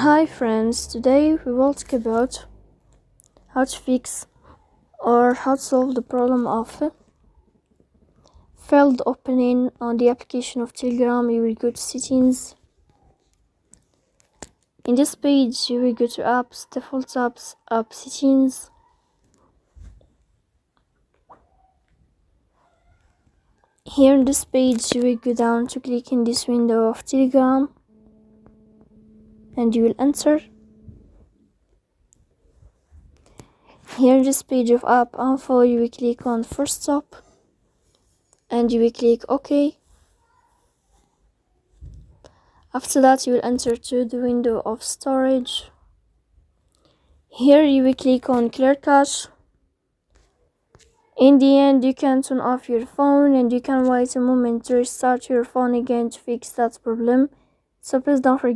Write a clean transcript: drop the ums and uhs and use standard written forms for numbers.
Hi friends, today we will talk about how to fix or how to solve the problem of failed opening on the application of Telegram. You will go to settings. In this page you will go to apps, default apps, app settings. Here in this page you will go down to click in this window of Telegram and you will enter. Here in this page of app info you will click on first stop and you will click OK. After that you will enter to the window of storage. Here you will click on clear cache. In the end you can turn off your phone and you can wait a moment to restart your phone again to fix that problem. So please don't forget